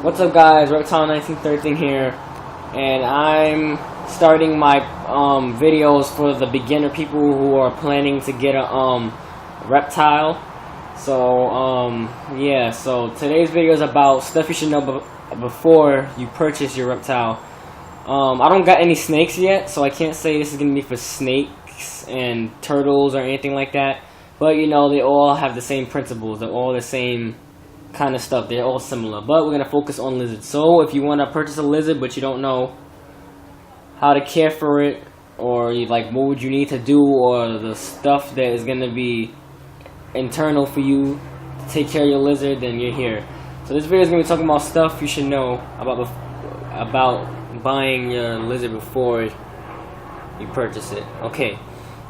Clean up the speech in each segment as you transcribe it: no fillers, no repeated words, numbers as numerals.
What's up, guys? Reptile1913 here, and I'm starting my videos for the beginner people who are planning to get a reptile. So yeah, so today's video is about stuff you should know before you purchase your reptile. I don't got any snakes yet, so I can't say this is gonna be for snakes and turtles or anything like that. But you know, they all have the same principles. They're all the same kind of stuff. They're all similar, but we're gonna focus on lizards. So if you want to purchase a lizard but you don't know how to care for it, or like what would you need to do, or the stuff that is gonna be internal for you to take care of your lizard, then you're here. So this video is gonna be talking about stuff you should know about buying your lizard before you purchase it. Okay,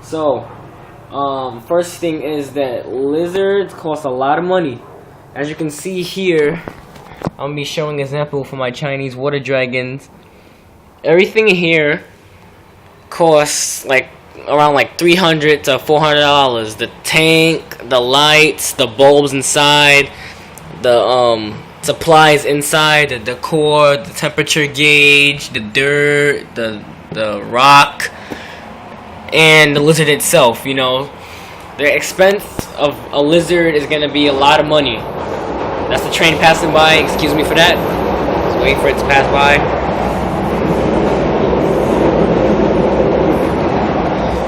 so first thing is that lizards cost a lot of money. As you can see here, I'm going to be showing an example for my Chinese water dragons. Everything here costs like around like $300 to $400. The tank, the lights, the bulbs inside, the supplies inside, the decor, the temperature gauge, the dirt, the rock, and the lizard itself. You know, the expense of a lizard is going to be a lot of money. That's the train passing by. Excuse me for that. Just wait for it to pass by.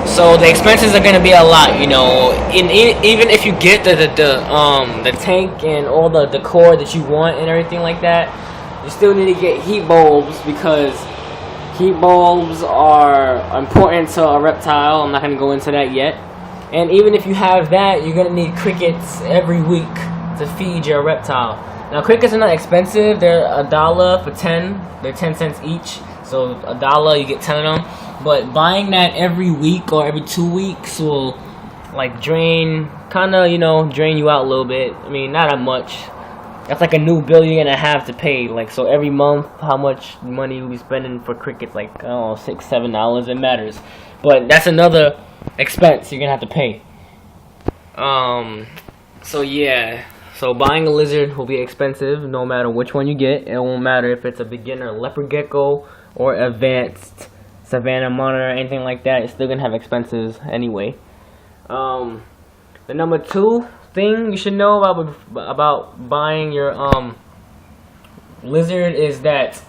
So the expenses are going to be a lot, you know. Even if you get the tank and all the decor that you want and everything like that, you still need to get heat bulbs, because heat bulbs are important to a reptile. I'm not going to go into that yet. And even if you have that, you're going to need crickets every week to feed your reptile. Now, crickets are not expensive. They're $1 for 10. They're 10 cents each. So $1, you get 10 of them. But buying that every week or every 2 weeks will like drain you out a little bit. I mean, not that much. That's like a new bill you're gonna have to pay. Like, so every month, how much money you'll be spending for crickets? Like, I don't know, $6, $7. It matters. But that's another expense you're gonna have to pay. So yeah. So buying a lizard will be expensive no matter which one you get. It won't matter if it's a beginner leopard gecko or advanced savannah monitor or anything like that. It's still gonna have expenses anyway. The number 2 thing you should know about buying your lizard is that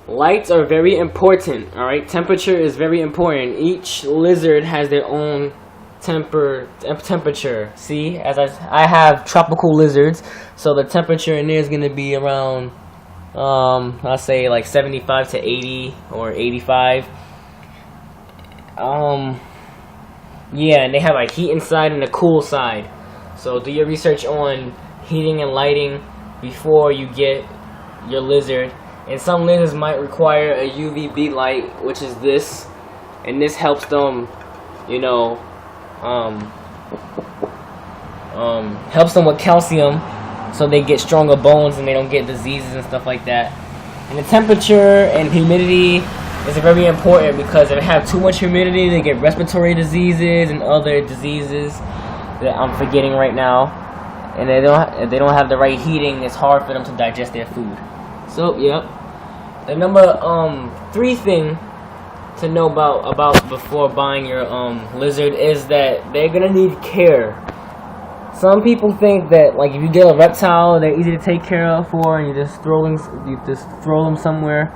lights are very important. Alright, temperature is very important. Each lizard has their own temperature. See, as I have tropical lizards, so the temperature in there is going to be around I'll say like 75 to 80 or 85. Yeah, and they have a heat inside and a cool side. So do your research on heating and lighting before you get your lizard. And some lizards might require a UVB light, which is this, and this helps them, you know, helps them with calcium, so they get stronger bones and they don't get diseases and stuff like that. And the temperature and humidity is very important, because if they have too much humidity, they get respiratory diseases and other diseases that I'm forgetting right now. And if they don't have the right heating, it's hard for them to digest their food. So, yep. The number 3 thing to know about before buying your lizard is that they're gonna need care. Some people think that, like, if you get a reptile, they're easy to take care of and you just throw them somewhere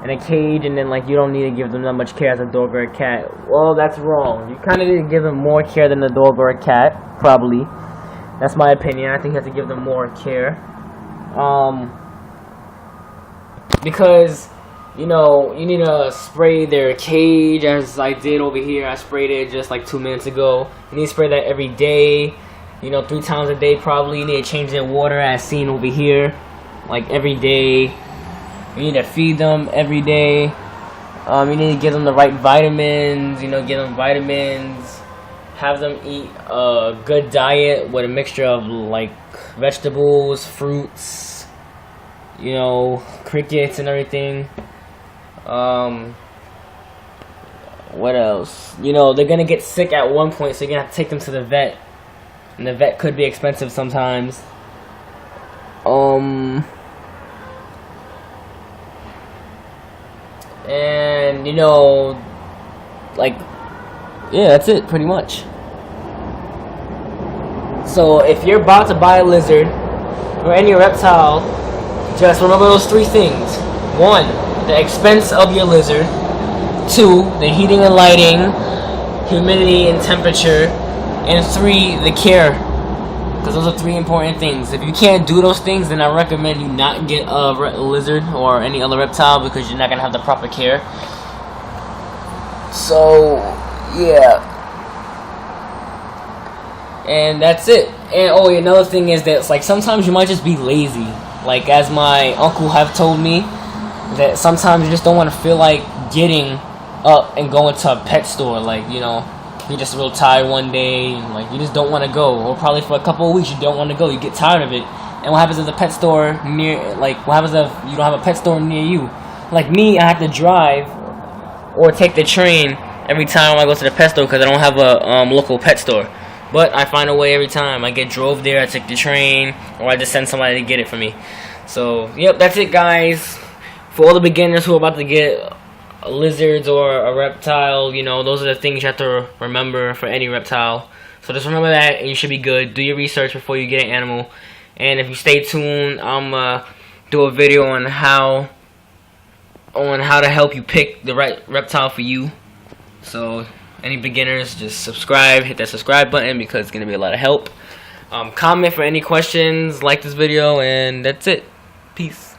in a cage, and then like you don't need to give them that much care as a dog or a cat. Well, that's wrong. You kind of need to give them more care than a dog or a cat, probably. That's my opinion. I think you have to give them more care. Because, you know, you need to spray their cage, as I did over here. I sprayed it just like 2 minutes ago. You need to spray that every day, you know, 3 times a day probably. You need to change their water, as seen over here, like every day. You need to feed them every day. You need to give them the right vitamins, you know, give them vitamins. Have them eat a good diet with a mixture of like vegetables, fruits, you know, crickets and everything. What else? You know, they're gonna get sick at one point, so you're gonna have to take them to the vet. And the vet could be expensive sometimes. And you know, like, yeah, that's it pretty much. So if you're about to buy a lizard or any reptile, just remember those three things. 1, the expense of your lizard. 2, the heating and lighting, humidity and temperature. And 3, the care. Because those are 3 important things. If you can't do those things, then I recommend you not get a lizard or any other reptile, because you're not going to have the proper care. So, yeah. And that's it. And oh, another thing is that, like, sometimes you might just be lazy. Like, as my uncle have told me, that sometimes you just don't want to feel like getting up and going to a pet store. Like, you know, you're just real tired one day, and like you just don't want to go, or probably for a couple of weeks you don't want to go. You get tired of it. And what happens if the pet store near, like, what happens if you don't have a pet store near you? Like me, I have to drive or take the train every time I go to the pet store because I don't have a local pet store. But I find a way every time. I get drove there, I take the train, or I just send somebody to get it for me. So, yep, that's it, guys. For all the beginners who are about to get lizards or a reptile, you know, those are the things you have to remember for any reptile. So just remember that, and you should be good. Do your research before you get an animal. And if you stay tuned, I'm do a video on how to help you pick the right reptile for you. So any beginners, just subscribe, hit that subscribe button, because it's gonna be a lot of help. Comment for any questions, like this video, and that's it. Peace.